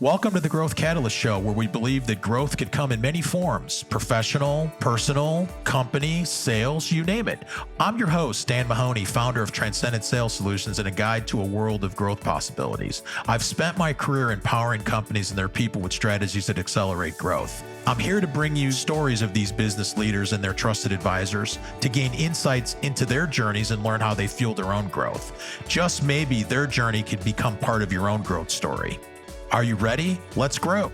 Welcome to the Growth Catalyst Show, where we believe that growth can come in many forms: professional, personal, company, sales, you name it. I'm your host, Dan Mahoney, founder of Transcendent Sales Solutions and a guide to a world of growth possibilities. I've spent my career empowering companies and their people with strategies that accelerate growth. I'm here to bring you stories of these business leaders and their trusted advisors to gain insights into their journeys and learn how they fuel their own growth. Just maybe their journey could become part of your own growth story. Are you ready? Let's grow.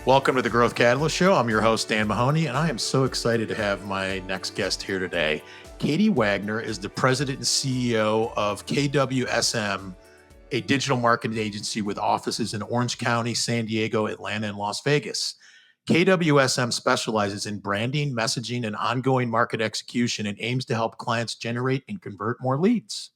Welcome to the Growth Catalyst Show. I'm your host, Dan Mahoney, and I am so excited to have my next guest here today. Katie Wagner is the president and CEO of KWSM, a digital marketing agency with offices in Orange County, San Diego, Atlanta, and Las Vegas. KWSM specializes in branding, messaging, and ongoing market execution and aims to help clients generate and convert more leads.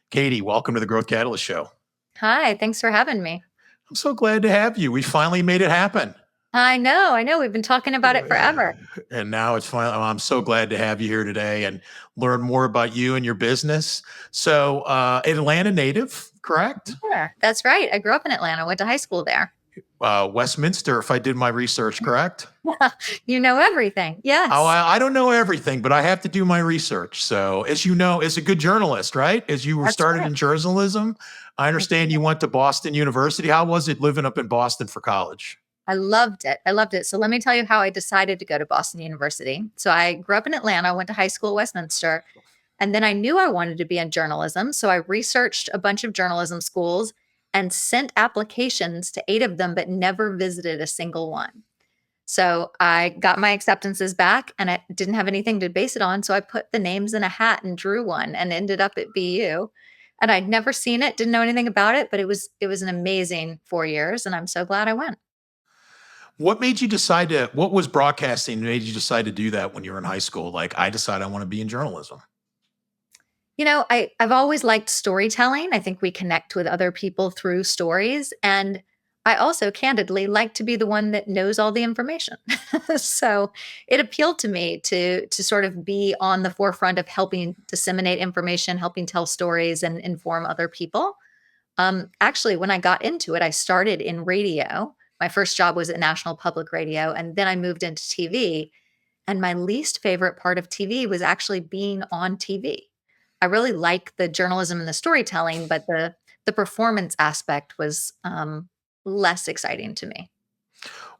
Katie, welcome to the Growth Catalyst Show. Hi, thanks for having me. I'm so glad to have you. We finally made it happen. I know. We've been talking about it forever. And now it's finally, I'm so glad to have you here today and learn more about you and your business. So, Atlanta native, correct? Yeah, that's right. I grew up in Atlanta, went to high school there. Westminster, if I did my research, correct? You know everything. Yes. Oh, I don't know everything, but I have to do my research. So, as you know, as a good journalist, right? As you were started in journalism, I understand you went to Boston University. How was it living up in Boston for college? I loved it. So let me tell you how I decided to go to Boston University. So I grew up in Atlanta, went to high school at Westminster, and then I knew I wanted to be in journalism. So I researched a bunch of journalism schools and sent applications to 8 of them, but never visited a single one. So I got my acceptances back and I didn't have anything to base it on. So I put the names in a hat and drew one and ended up at BU. And I'd never seen it, didn't know anything about it, but it was an amazing 4 years. And I'm so glad I went. What was broadcasting made you decide to do that when you were in high school? Like, I decided I want to be in journalism. I've always liked storytelling. I think we connect with other people through stories. And I also candidly like to be the one that knows all the information. So it appealed to me to sort of be on the forefront of helping disseminate information, helping tell stories and inform other people. Actually, when I got into it, I started in radio. My first job was at National Public Radio, and then I moved into TV. And my least favorite part of TV was actually being on TV. I really like the journalism and the storytelling, but the performance aspect was less exciting to me.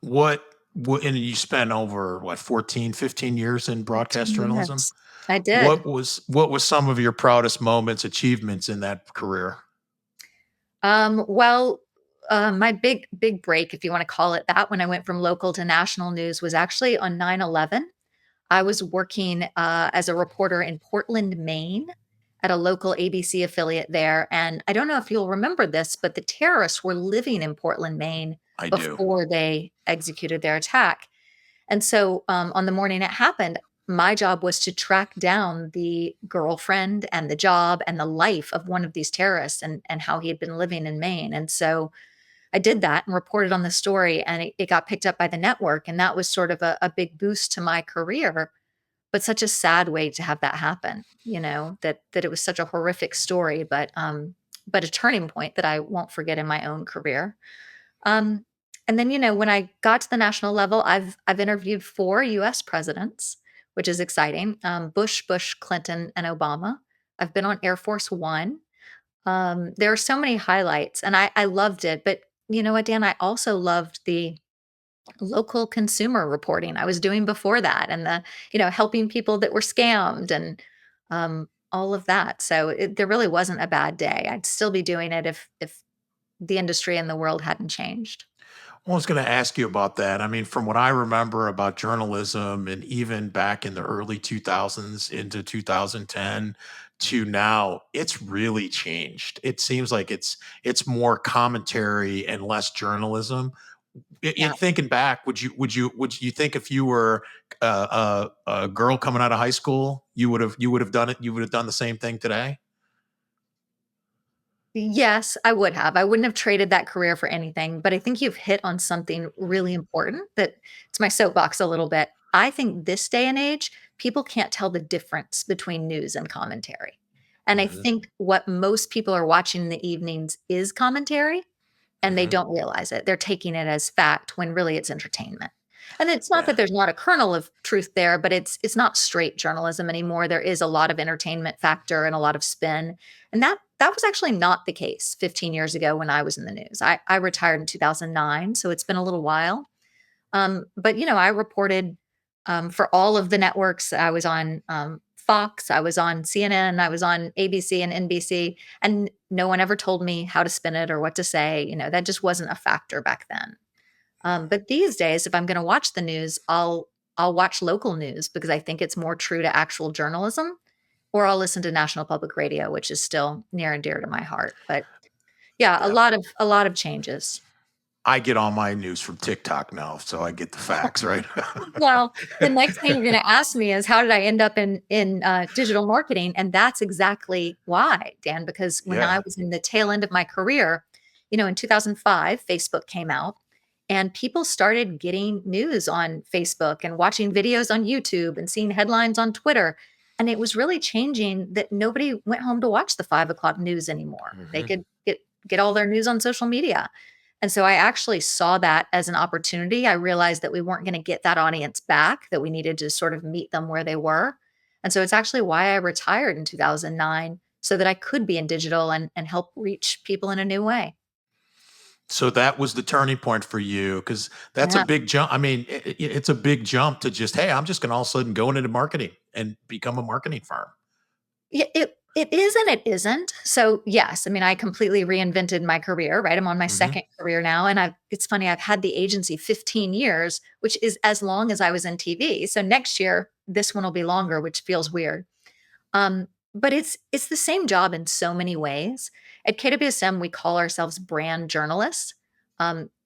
And you spent over 14, 15 years in broadcast journalism? Yes, I did. What was some of your proudest moments, achievements in that career? My big break, if you want to call it that, when I went from local to national news was actually on 9/11. I was working as a reporter in Portland, Maine, at a local ABC affiliate there. And I don't know if you'll remember this, but the terrorists were living in Portland, Maine I do. before they executed their attack. And so on the morning it happened, my job was to track down the girlfriend and the job and the life of one of these terrorists and how he had been living in Maine. And so I did that and reported on the story, and it got picked up by the network. And that was sort of a big boost to my career, but such a sad way to have that happen, that it was such a horrific story, but a turning point that I won't forget in my own career. And then, when I got to the national level, I've interviewed 4 US presidents, which is exciting. Bush, Clinton, and Obama. I've been on Air Force One. There are so many highlights, and I loved it. But you know what, Dan, I also loved the local consumer reporting I was doing before that, and helping people that were scammed and all of that. So there really wasn't a bad day. I'd still be doing it if the industry and the world hadn't changed. I was going to ask you about that. I mean, from what I remember about journalism and even back in the early 2000s into 2010 to now, it's really changed. It seems like it's more commentary and less journalism. In thinking back, would you think if you were a girl coming out of high school, you would have done it? You would have done the same thing today? Yes, I would have. I wouldn't have traded that career for anything, but I think you've hit on something really important that it's my soapbox a little bit. I think this day and age, people can't tell the difference between news and commentary. And I Hmm. think what most people are watching in the evenings is commentary, and they Hmm. don't realize it. They're taking it as fact when really it's entertainment. And it's not Yeah. that there's not a kernel of truth there, but it's not straight journalism anymore. There is a lot of entertainment factor and a lot of spin. And that was actually not the case 15 years ago when I was in the news. I retired in 2009, so it's been a little while. But I reported for all of the networks. I was on Fox, I was on CNN, I was on ABC and NBC, and no one ever told me how to spin it or what to say. That just wasn't a factor back then. But these days, if I'm going to watch the news, I'll watch local news because I think it's more true to actual journalism, or I'll listen to National Public Radio, which is still near and dear to my heart. But yeah, a Yeah. lot of changes. I get all my news from TikTok now, so I get the facts, right? Well, the next thing you're gonna ask me is how did I end up in digital marketing? And that's exactly why, Dan, because when I Yeah. was in the tail end of my career, in 2005, Facebook came out and people started getting news on Facebook and watching videos on YouTube and seeing headlines on Twitter. And it was really changing that nobody went home to watch the 5 o'clock news anymore. They Hmm. could get all their news on social media. And so I actually saw that as an opportunity. I realized that we weren't going to get that audience back, that we needed to sort of meet them where they were. And so it's actually why I retired in 2009 so that I could be in digital and help reach people in a new way. So that was the turning point for you because that's a Yeah. big jump. I mean, it's a big jump to just, hey, I'm just going to all of a sudden go into marketing and become a marketing firm. Yeah, it is and it isn't. So yes, I mean, I completely reinvented my career, right? I'm on my Hmm. second career now. And it's funny, I've had the agency 15 years, which is as long as I was in TV. So next year, this one will be longer, which feels weird. But it's the same job in so many ways. At KWSM, we call ourselves brand journalists.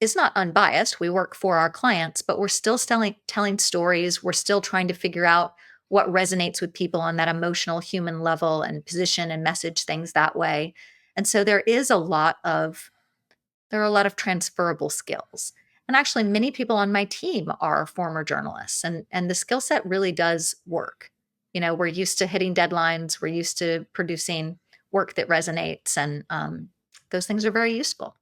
It's not unbiased. We work for our clients, but we're still telling stories. We're still trying to figure out what resonates with people on that emotional human level and position and message things that way. And so there are a lot of transferable skills. And actually, many people on my team are former journalists, and the skill set really does work. We're used to hitting deadlines, we're used to producing work that resonates, and those things are very useful.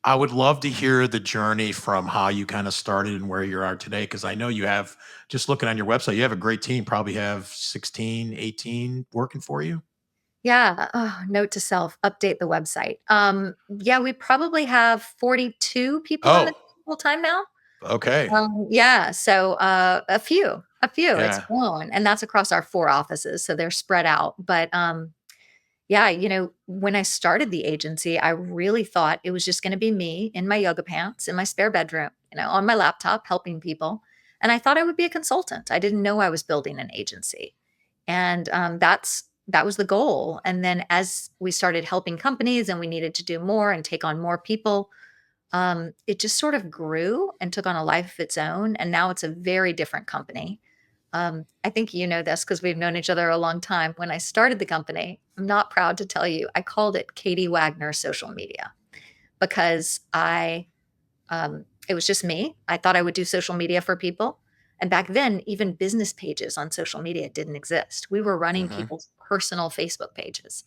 I would love to hear the journey from how you kind of started and where you are today. Because I know you have, just looking on your website, you have a great team, probably have 16, 18 working for you. Yeah. Oh, note to self: update the website. Yeah, we probably have 42 people on the Oh, full time now. okay. Yeah, so a few. It's Yeah. grown, and that's across our 4 offices, so they're spread out. But yeah, when I started the agency, I really thought it was just going to be me in my yoga pants in my spare bedroom, on my laptop helping people, and I thought I would be a consultant. I didn't know I was building an agency, and that was the goal. And then as we started helping companies, and we needed to do more and take on more people, it just sort of grew and took on a life of its own. And now it's a very different company. I think you know this because we've known each other a long time. When I started the company, I'm not proud to tell you, I called it Katie Wagner Social Media because it was just me. I thought I would do social media for people. And back then, even business pages on social media didn't exist. We were running Hmm. people's personal Facebook pages.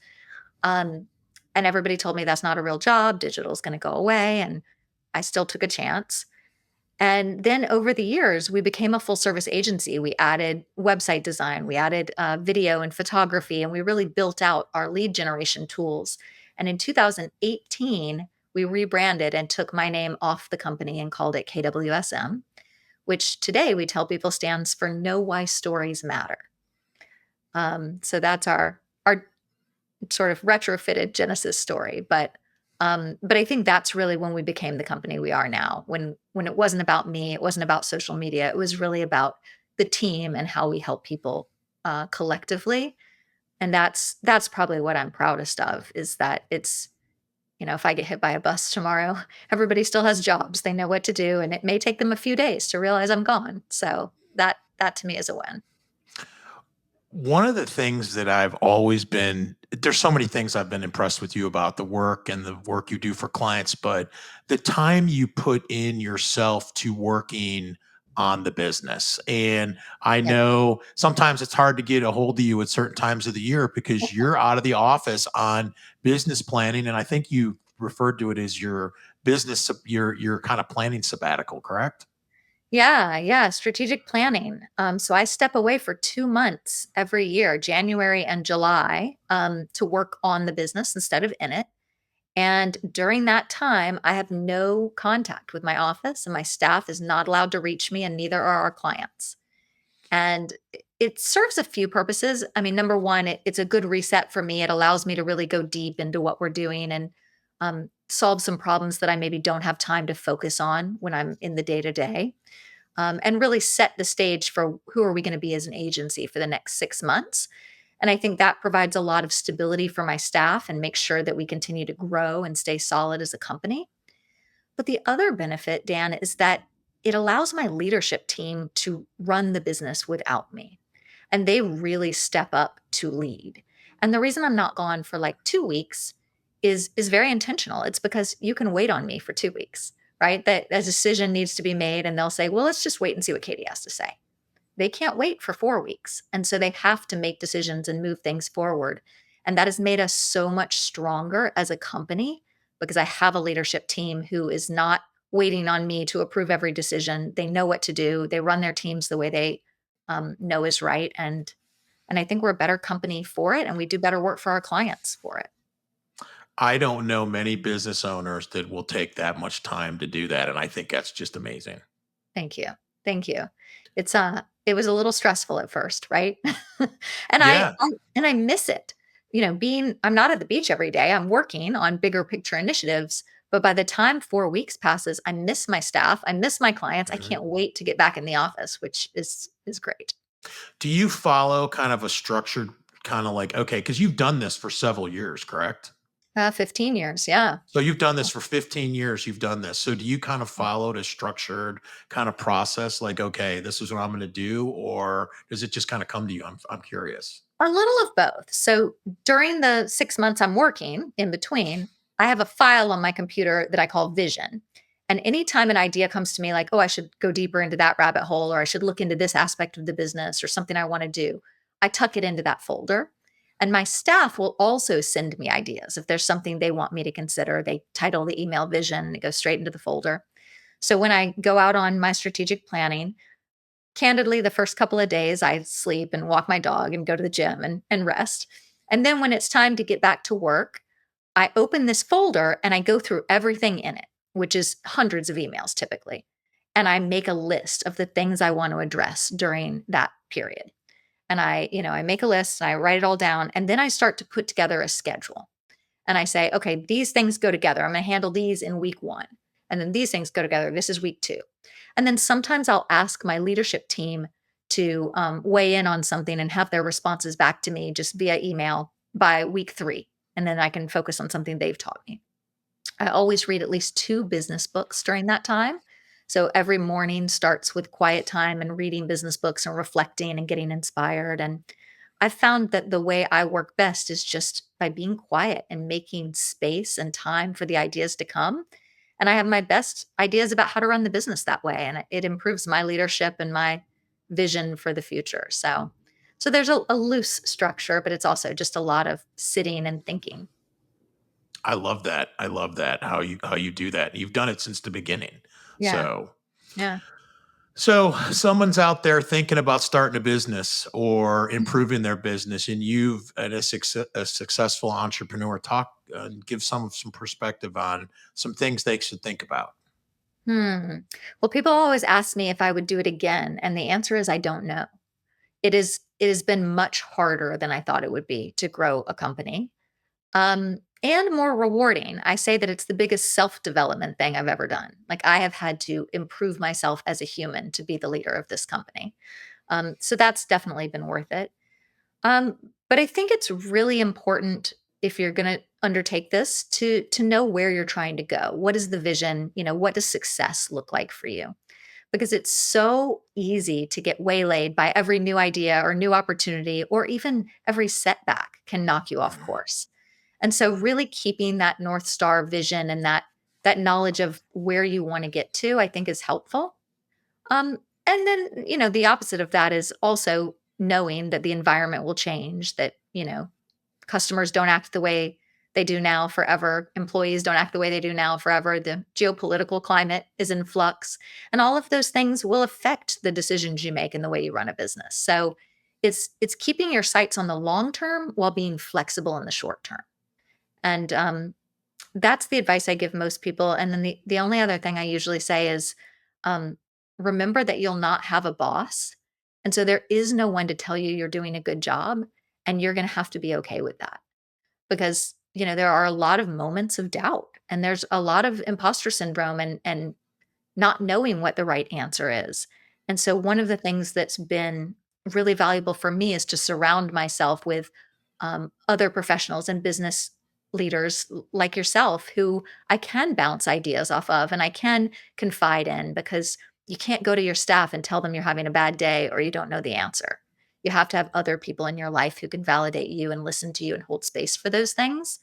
Um, and everybody told me that's not a real job. Digital is going to go away. And I still took a chance. And then over the years, we became a full service agency. We added website design, we added video and photography, and we really built out our lead generation tools. And in 2018, we rebranded and took my name off the company and called it KWSM, which today we tell people stands for Know Why Stories Matter. So that's our sort of retrofitted Genesis story. But I think that's really when we became the company we are now. When it wasn't about me, it wasn't about social media. It was really about the team and how we help people collectively. And that's probably what I'm proudest of is that it's if I get hit by a bus tomorrow, everybody still has jobs. They know what to do, and it may take them a few days to realize I'm gone. So that to me is a win. One of the things that I've always been, there's so many things I've been impressed with you about the work and the work you do for clients, but the time you put in yourself to working on the business. And I Yeah. know sometimes it's hard to get a hold of you at certain times of the year because you're out of the office on business planning. And I think you referred to it as your business, your kind of planning sabbatical, correct? Yeah, yeah, strategic planning. So I step away for 2 months every year, January and July, to work on the business instead of in it. And during that time, I have no contact with my office, and my staff is not allowed to reach me, and neither are our clients. And it serves a few purposes. I mean, number one, it's a good reset for me. It allows me to really go deep into what we're doing and solve some problems that I maybe don't have time to focus on when I'm in the day to day, and really set the stage for who are we going to be as an agency for the next 6 months. And I think that provides a lot of stability for my staff and makes sure that we continue to grow and stay solid as a company. But the other benefit, Dan, is that it allows my leadership team to run the business without me. And they really step up to lead. And the reason I'm not gone for like 2 weeks is very intentional. It's because you can wait on me for 2 weeks, right? That a decision needs to be made, and they'll say, well, let's just wait and see what Katie has to say. They can't wait for 4 weeks. And so they have to make decisions and move things forward. And that has made us so much stronger as a company because I have a leadership team who is not waiting on me to approve every decision. They know what to do. They run their teams the way they know is right. And I think we're a better company for it, and we do better work for our clients for it. I don't know many business owners that will take that much time to do that. And I think that's just amazing. Thank you. Thank you. It was a little stressful at first, right? And Yeah. I miss it. I'm not at the beach every day. I'm working on bigger picture initiatives, but by the time 4 weeks passes, I miss my staff, I miss my clients. I Mhm. can't wait to get back in the office, which is great. Do you follow kind of a structured kind of like, okay, because you've done this for several years, correct? 15 years, yeah. So you've done this for 15 years, you've done this. So do you kind of follow a structured kind of process like, okay, this is what I'm going to do? Or does it just kind of come to you? I'm curious. A little of both. So during the 6 months I'm working in between, I have a file on my computer that I call vision. And anytime an idea comes to me, like, oh, I should go deeper into that rabbit hole, or I should look into this aspect of the business, or something I want to do, I tuck it into that folder. And my staff will also send me ideas. If there's something they want me to consider, they title the email vision and it goes straight into the folder. So when I go out on my strategic planning, candidly, the first couple of days, I sleep and walk my dog and go to the gym and rest. And then when it's time to get back to work, I open this folder and I go through everything in it, which is hundreds of emails typically. And I make a list of the things I want to address during that period. And I make a list and I write it all down. And then I start to put together a schedule. And I say, okay, these things go together. I'm going to handle these in week one. And then these things go together. This is week two. And then sometimes I'll ask my leadership team to weigh in on something and have their responses back to me just via email by week three. And then I can focus on something they've taught me. I always read at least two business books during that time. So every morning starts with quiet time and reading business books and reflecting and getting inspired. And I've found that the way I work best is just by being quiet and making space and time for the ideas to come. And I have my best ideas about how to run the business that way. And it improves my leadership and my vision for the future. So there's a loose structure, but it's also just a lot of sitting and thinking. I love that. I love that how you do that. You've done it since the beginning. Yeah. So Yeah. So someone's out there thinking about starting a business or improving their business, and you've a successful entrepreneur. Talk and give some perspective on some things they should think about. Hmm. Well, people always ask me if I would do it again, and the answer is I don't know. It has been much harder than I thought it would be to grow a company, and more rewarding. I say that it's the biggest self-development thing I've ever done. Like, I have had to improve myself as a human to be the leader of this company. So that's definitely been worth it. Um, but I think it's really important if you're going to undertake this to know where you're trying to go. What is the vision? What does success look like for you? Because it's so easy to get waylaid by every new idea or new opportunity, or even every setback can knock you off course. And so really keeping that North Star vision and that knowledge of where you want to get to, I think is helpful. Um, And then, the opposite of that is also knowing that the environment will change, that, customers don't act the way they do now forever. Employees don't act the way they do now forever. The geopolitical climate is in flux. And all of those things will affect the decisions you make and the way you run a business. So it's keeping your sights on the long term while being flexible in the short term. And that's the advice I give most people. And then the only other thing I usually say is um, remember that you'll not have a boss. And so there is no one to tell you you're doing a good job. And you're going to have to be okay with that because, there are a lot of moments of doubt and there's a lot of imposter syndrome and not knowing what the right answer is. And so, one of the things that's been really valuable for me is to surround myself with other professionals and business leaders like yourself who I can bounce ideas off of and I can confide in because you can't go to your staff and tell them you're having a bad day or you don't know the answer. You have to have other people in your life who can validate you and listen to you and hold space for those things.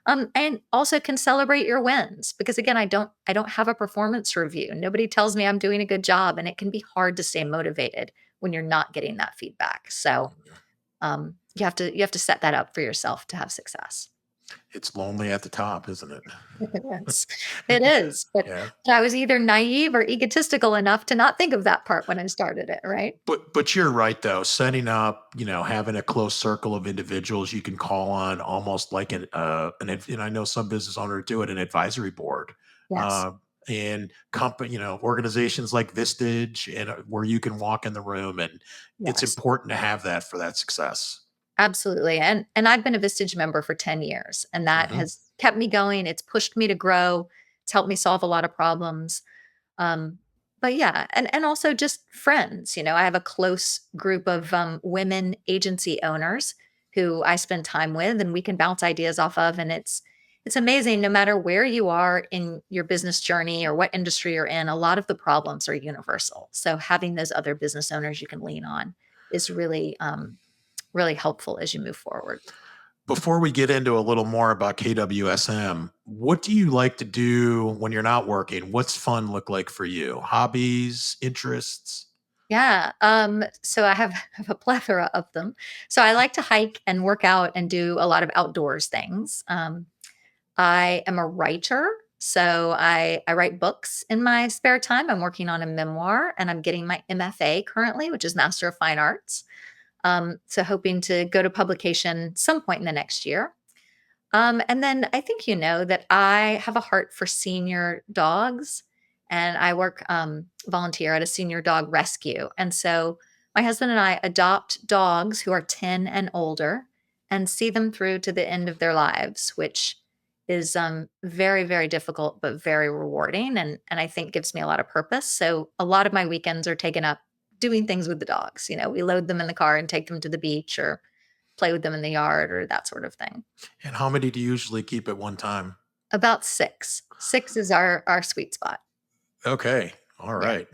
And also can celebrate your wins because again, I don't have a performance review. Nobody tells me I'm doing a good job, and it can be hard to stay motivated when you're not getting that feedback. So you have to set that up for yourself to have success. It's lonely at the top, isn't it? It is. It is. But Yeah. I was either naive or egotistical enough to not think of that part when I started it, right? But you're right though. Setting up, having a close circle of individuals you can call on, almost like and I know some business owners do it, an advisory board, Yes. uh, and company, organizations like Vistage, and where you can walk in the room, and it's Yes. important to have that for that success. Absolutely. And I've been a Vistage member for 10 years, and that Hmm. has kept me going. It's pushed me to grow. It's helped me solve a lot of problems. Um, but yeah, and also just friends. I have a close group of women agency owners who I spend time with, and we can bounce ideas off of. And it's amazing. No matter where you are in your business journey or what industry you're in, a lot of the problems are universal. So having those other business owners you can lean on is really helpful as you move forward. Before we get into a little more about KWSM, what do you like to do when you're not working? What's fun look like for you? Hobbies, interests? Yeah. So I have, have a plethora of them. So I like to hike and work out and do a lot of outdoors things. I am a writer. So I write books in my spare time. I'm working on a memoir and I'm getting my MFA currently, which is Master of Fine Arts. So hoping to go to publication some point in the next year. And then I think you know that I have a heart for senior dogs, and I work volunteer at a senior dog rescue. And so my husband and I adopt dogs who are 10 and older and see them through to the end of their lives, which is very, very difficult, but very rewarding. And I think gives me a lot of purpose. So a lot of my weekends are taken up doing things with the dogs. We load them in the car and take them to the beach or play with them in the yard or that sort of thing. And how many do you usually keep at one time? About 6. 6 is our sweet spot. Okay. All Yeah. right.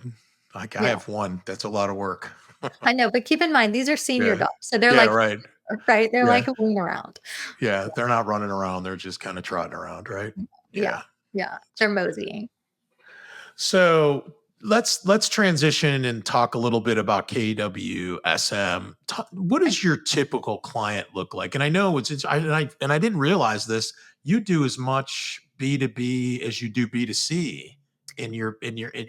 I Yeah. have one. That's a lot of work. I know, but keep in mind, these are senior Yeah. dogs. So they're Yeah, like right. right, they're Yeah. like rolling around. Yeah. They're not running around. They're just kind of trotting around, right? Yeah. Yeah. Yeah. They're moseying. So let's transition and talk a little bit about KWSM. What Okay. does your typical client look like? And I know I didn't realize this. You do as much B2B as you do B2C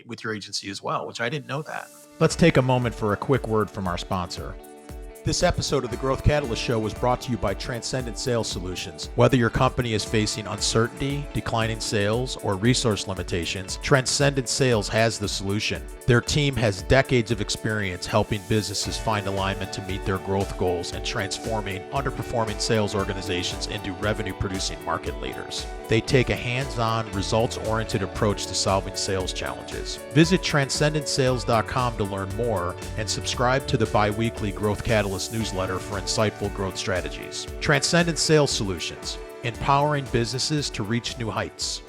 with your agency as well, which I didn't know that. Let's take a moment for a quick word from our sponsor. This episode of the Growth Catalyst Show was brought to you by Transcendent Sales Solutions. Whether your company is facing uncertainty, declining sales, or resource limitations, Transcendent Sales has the solution. Their team has decades of experience helping businesses find alignment to meet their growth goals and transforming underperforming sales organizations into revenue-producing market leaders. They take a hands-on, results-oriented approach to solving sales challenges. Visit transcendentsales.com to learn more and subscribe to the bi-weekly Growth Catalyst newsletter for insightful growth strategies. Transcendent Sales Solutions, empowering businesses to reach new heights.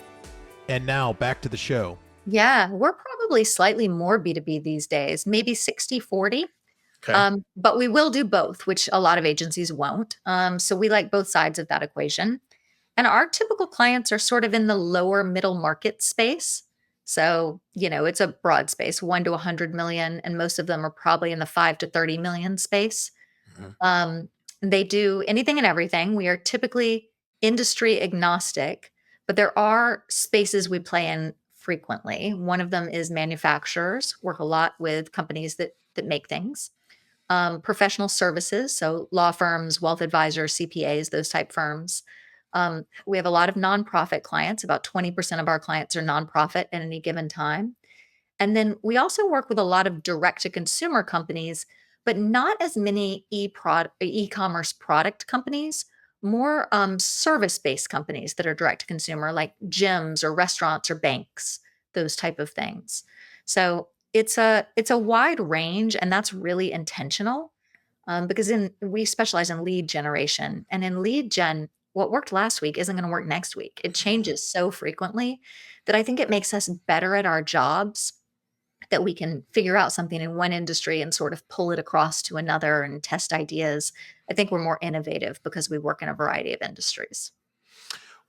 And now back to the show. Yeah, we're probably slightly more B2B these days, maybe 60/40. Okay. But we will do both, which a lot of agencies won't. So we like both sides of that equation. And our typical clients are sort of in the lower middle market space. So, it's a broad space, 1 to 100 million, and most of them are probably in the 5 to 30 million space. Mhm. Um, they do anything and everything. We are typically industry agnostic, but there are spaces we play in frequently. One of them is manufacturers, work a lot with companies that make things. Professional services, so law firms, wealth advisors, CPAs, those type firms. We have a lot of nonprofit clients. About 20% of our clients are nonprofit at any given time. And then we also work with a lot of direct to consumer companies, but not as many e-commerce product companies, more service based companies that are direct to consumer, like gyms or restaurants or banks, those type of things. So it's a wide range, and that's really intentional because in we specialize in lead generation, and in lead gen, what worked last week isn't going to work next week. It changes so frequently that I think it makes us better at our jobs, that we can figure out something in one industry and sort of pull it across to another and test ideas. I think we're more innovative because we work in a variety of industries.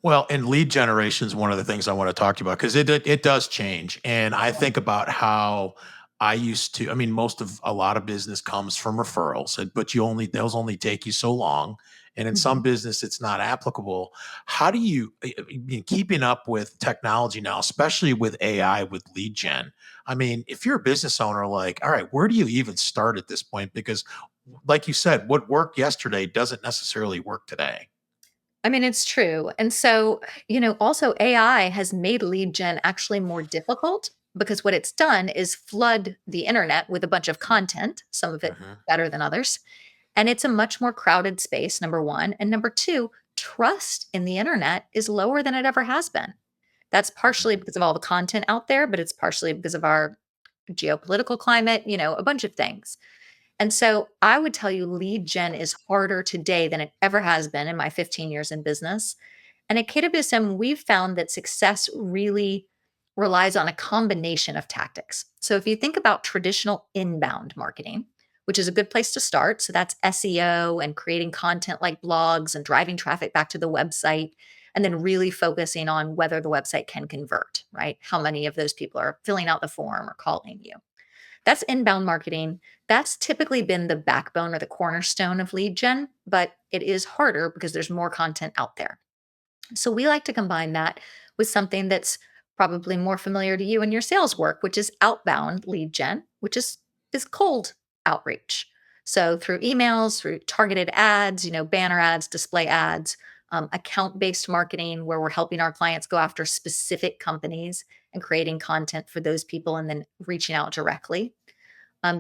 Well, and lead generation is one of the things I want to talk to you about because it does change, and I think about how I used to. I mean, most of a lot of business comes from referrals, but those only take you so long, and in some Mhm. business it's not applicable. How do you keeping up with technology now, especially with AI with lead gen? I mean, if you're a business owner, like, all right, where do you even start at this point? Because, like you said, what worked yesterday doesn't necessarily work today. I mean, it's true. And so, also AI has made lead gen actually more difficult because what it's done is flood the internet with a bunch of content, some of it Mhm. better than others. And it's a much more crowded space, number one. And number two, trust in the internet is lower than it ever has been. That's Mhm. partially because of all the content out there, but it's partially because of our geopolitical climate, a bunch of things. And so I would tell you lead gen is harder today than it ever has been in my 15 years in business. And at KWSM, we've found that success really relies on a combination of tactics. So if you think about traditional inbound marketing, which is a good place to start, so that's SEO and creating content like blogs and driving traffic back to the website, and then really focusing on whether the website can convert, right? How many of those people are filling out the form or calling you? That's inbound marketing. That's typically been the backbone or the cornerstone of lead gen, but it is harder because there's more content out there. So we like to combine that with something that's probably more familiar to you in your sales work, which is outbound lead gen, which is cold outreach. So through emails, through targeted ads, banner ads, display ads, account-based marketing, where we're helping our clients go after specific companies and creating content for those people and then reaching out directly.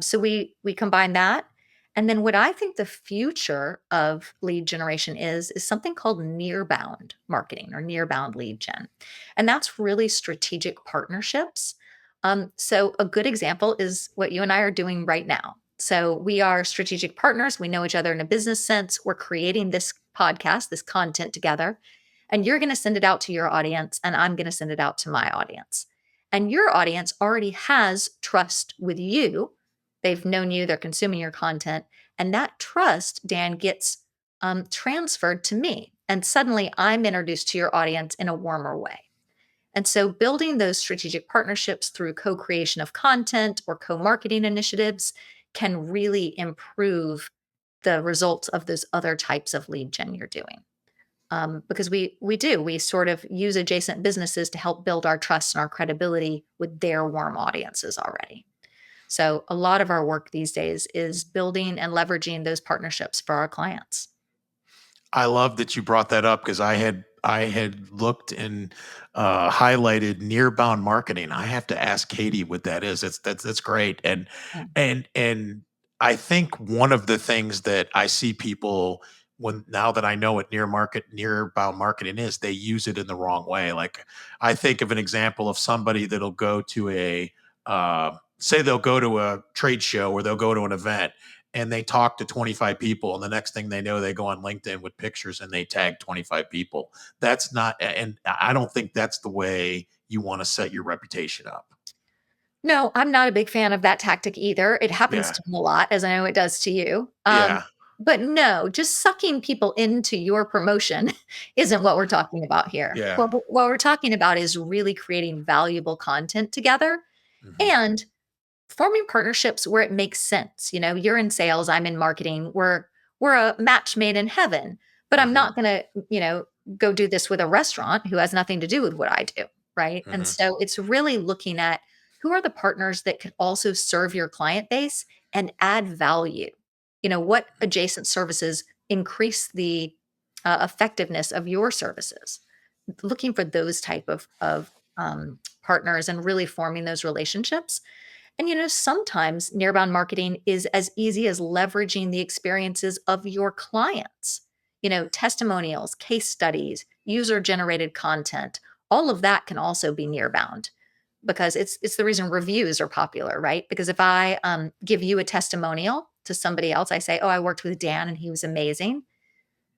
So we combine that. And then what I think the future of lead generation is something called near bound marketing or near bound lead gen. And that's really strategic partnerships. So a good example is what you and I are doing right now. So we are strategic partners. We know each other in a business sense. We're creating this podcast, this content together. And you're going to send it out to your audience, and I'm going to send it out to my audience. And your audience already has trust with you. They've known you, they're consuming your content. And that trust, Dan, gets transferred to me. And suddenly I'm introduced to your audience in a warmer way. And so building those strategic partnerships through co creation of content or co marketing initiatives can really improve the results of those other types of lead gen you're doing. Because we sort of use adjacent businesses to help build our trust and our credibility with their warm audiences already. So a lot of our work these days is building and leveraging those partnerships for our clients. I love that you brought that up because I had looked and highlighted near bound marketing. I have to ask Katie what that is. That's great. Yeah. And I think one of the things that I see people when now that I know what near bound marketing is, they use it in the wrong way. Like I think of an example of somebody that'll go to a say they'll go to a trade show or they'll go to an event and they talk to 25 people and the next thing they know they go on LinkedIn with pictures and they tag 25 people. That's not, and I don't think that's the way you want to set your reputation up. No, I'm not a big fan of that tactic either. It happens Yeah. to me a lot, as I know it does to you. Yeah. But no, just sucking people into your promotion isn't what we're talking about here. Yeah. What we're talking about is really creating valuable content together Hmm. and forming partnerships where it makes sense. You know, you're in sales, I'm in marketing. We're a match made in heaven. But I'm Hmm. not going to, go do this with a restaurant who has nothing to do with what I do, right? And Hmm. so it's really looking at who are the partners that could also serve your client base and add value. You know, what adjacent services increase the effectiveness of your services? Looking for those type of partners and really forming those relationships. And sometimes nearbound marketing is as easy as leveraging the experiences of your clients. Testimonials, case studies, user generated content, all of that can also be nearbound because it's the reason reviews are popular, right? Because if I give you a testimonial to somebody else, I say, "Oh, I worked with Dan and he was amazing."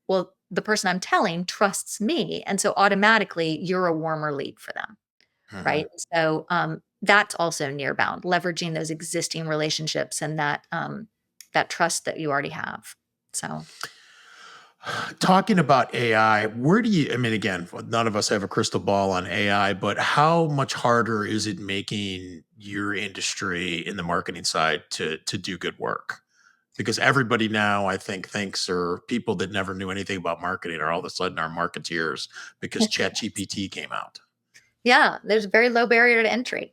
Well, the person I'm telling trusts me, and so automatically you're a warmer lead for them. Hmm. Right? So, that's also near bound, leveraging those existing relationships and that trust that you already have. So, Talking about AI, where do you, I mean, again, none of us have a crystal ball on AI, but how much harder is it making your industry in the marketing side to do good work? Because everybody now, I think, thinks, or people that never knew anything about marketing are all of a sudden our marketeers because ChatGPT came out. yeah, there's a very low barrier to entry.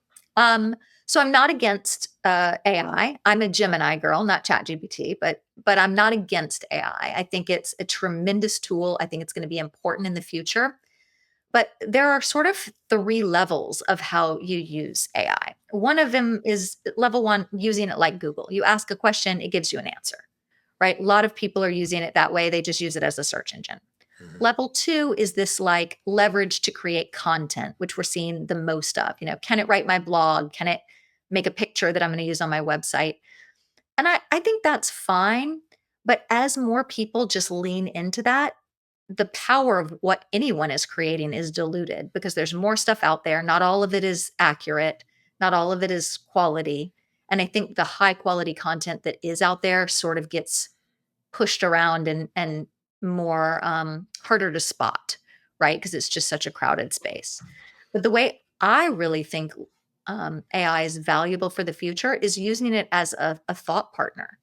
So I'm not against AI. I'm a Gemini girl, not ChatGPT, but I'm not against AI. I think it's a tremendous tool. I think it's going to be important in the future. But there are sort of three levels of how you use AI. One of them is level one, using it like Google. You ask a question, it gives you an answer, right? A lot of people are using it that way. They just use it as a search engine. Mhm. Level two is this like leverage to create content, which we're seeing the most of. Can it write my blog? Can it make a picture that I'm going to use on my website? And I think that's fine. But as more people just lean into that, the power of what anyone is creating is diluted because there's more stuff out there. Not all of it is accurate, not all of it is quality. And I think the high quality content that is out there sort of gets pushed around and more harder to spot, right? Because it's just such a crowded space. But the way I really think AI is valuable for the future is using it as a thought partner.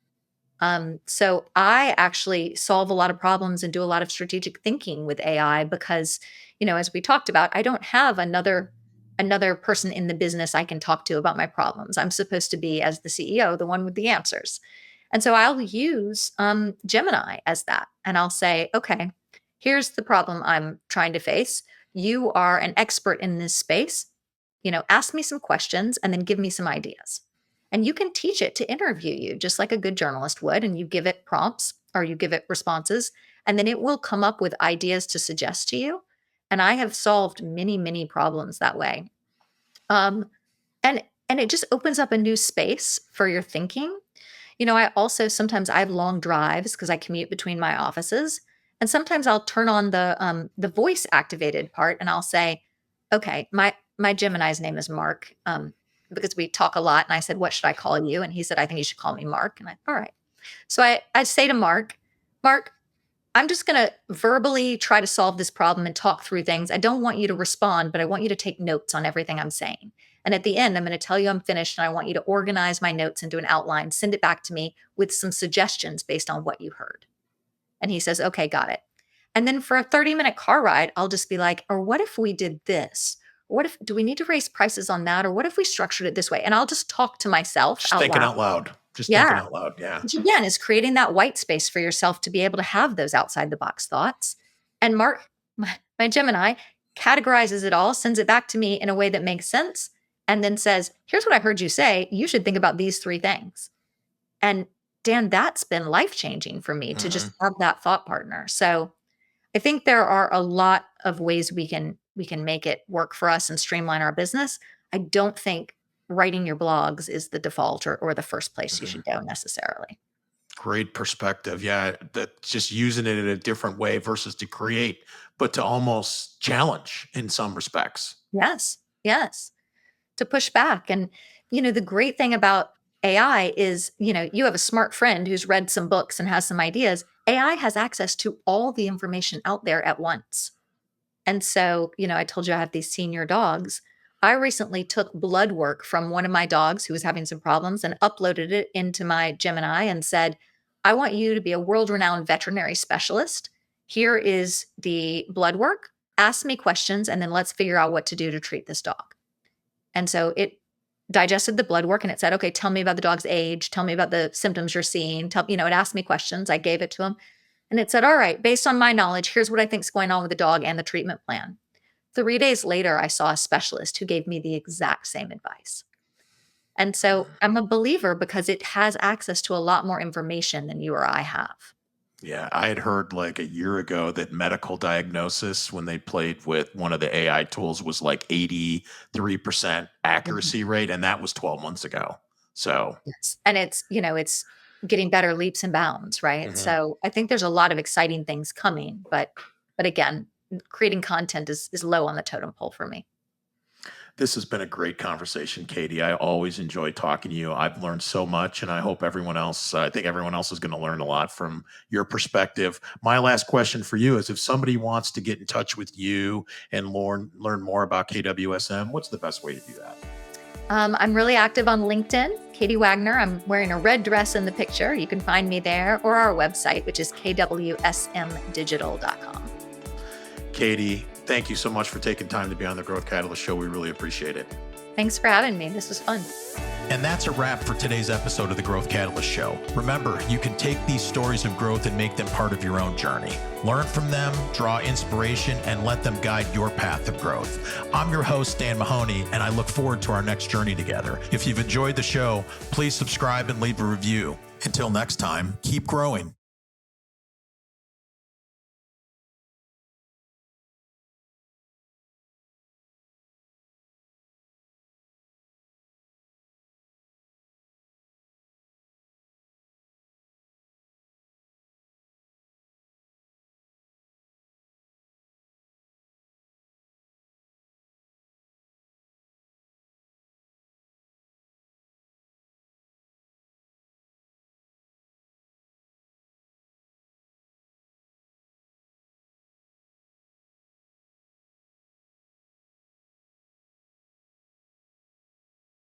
So I actually solve a lot of problems and do a lot of strategic thinking with AI because, as we talked about, I don't have another person in the business I can talk to about my problems. I'm supposed to be, as the CEO, the one with the answers. And so I'll use Gemini as that. And I'll say, okay, here's the problem I'm trying to face. You are an expert in this space. Ask me some questions and then give me some ideas. And you can teach it to interview you just like a good journalist would. And you give it prompts or you give it responses, and then it will come up with ideas to suggest to you. And I have solved many, many problems that way. Um, and it just opens up a new space for your thinking. I also sometimes I have long drives because I commute between my offices, and sometimes I'll turn on the voice activated part, and I'll say, "Okay, my Gemini's name is Mark." Because we talk a lot, and I said, "What should I call you?" And he said, "I think you should call me Mark." And all right. So I say to Mark, "Mark, I'm just going to verbally try to solve this problem and talk through things. I don't want you to respond, but I want you to take notes on everything I'm saying. And at the end, I'm going to tell you I'm finished and I want you to organize my notes into an outline, send it back to me with some suggestions based on what you heard." And he says, "Okay, got it." And then for a 30-minute car ride, I'll just be like, "Or what if we did this? What if, do we need to raise prices on that? Or what if we structured it this way?" And I'll just talk to myself Just out thinking loud. out loud. Just thinking Yeah. out loud. Yeah. Which again is creating that white space for yourself to be able to have those outside the box thoughts. And Mark, my Gemini, categorizes it all, sends it back to me in a way that makes sense, and then says, "Here's what I heard you say. You should think about these three things." And Dan, that's been life changing for me to just Hmm. have that thought partner. So I think there are a lot of ways we can make it work for us and streamline our business. I don't think writing your blogs is the default or the first place you Hmm. should go necessarily. Great perspective. Yeah. That just using it in a different way versus to create, but to almost challenge in some respects. Yes. Yes. To push back. And the great thing about AI is, you have a smart friend who's read some books and has some ideas. AI has access to all the information out there at once. And so, I told you I have these senior dogs. I recently took blood work from one of my dogs who was having some problems and uploaded it into my Gemini and said, I want you to be a world renowned veterinary specialist. Here is the blood work. Ask me questions and then let's figure out what to do to treat this dog. And so it digested the blood work and it said, okay, tell me about the dog's age. Tell me about the symptoms you're seeing. It asked me questions. I gave it to him. And it said, all right, based on my knowledge, here's what I think is going on with the dog and the treatment plan. 3 days later, I saw a specialist who gave me the exact same advice. And so I'm a believer because it has access to a lot more information than you or I have. Yeah, I had heard like a year ago that medical diagnosis, when they played with one of the AI tools, was like 83% accuracy rate, and that was 12 months ago. So, yes. And it's getting better leaps and bounds, right? So I think there's a lot of exciting things coming, but again, creating content is low on the totem pole for me. This has been a great conversation, Katie. I always enjoy talking to you. I've learned so much, and I think everyone else is going to learn a lot from your perspective. My last question for you is, if somebody wants to get in touch with you and learn more about KWSM, what's the best way to do that? I'm really active on LinkedIn, Katie Wagner. I'm wearing a red dress in the picture. You can find me there, or our website, which is kwsmdigital.com. Katie, thank you so much for taking time to be on the Growth Catalyst Show. We really appreciate it. Thanks for having me. This was fun. And that's a wrap for today's episode of the Growth Catalyst Show. Remember, you can take these stories of growth and make them part of your own journey. Learn from them, draw inspiration, and let them guide your path of growth. I'm your host, Dan Mahoney, and I look forward to our next journey together. If you've enjoyed the show, please subscribe and leave a review. Until next time, keep growing.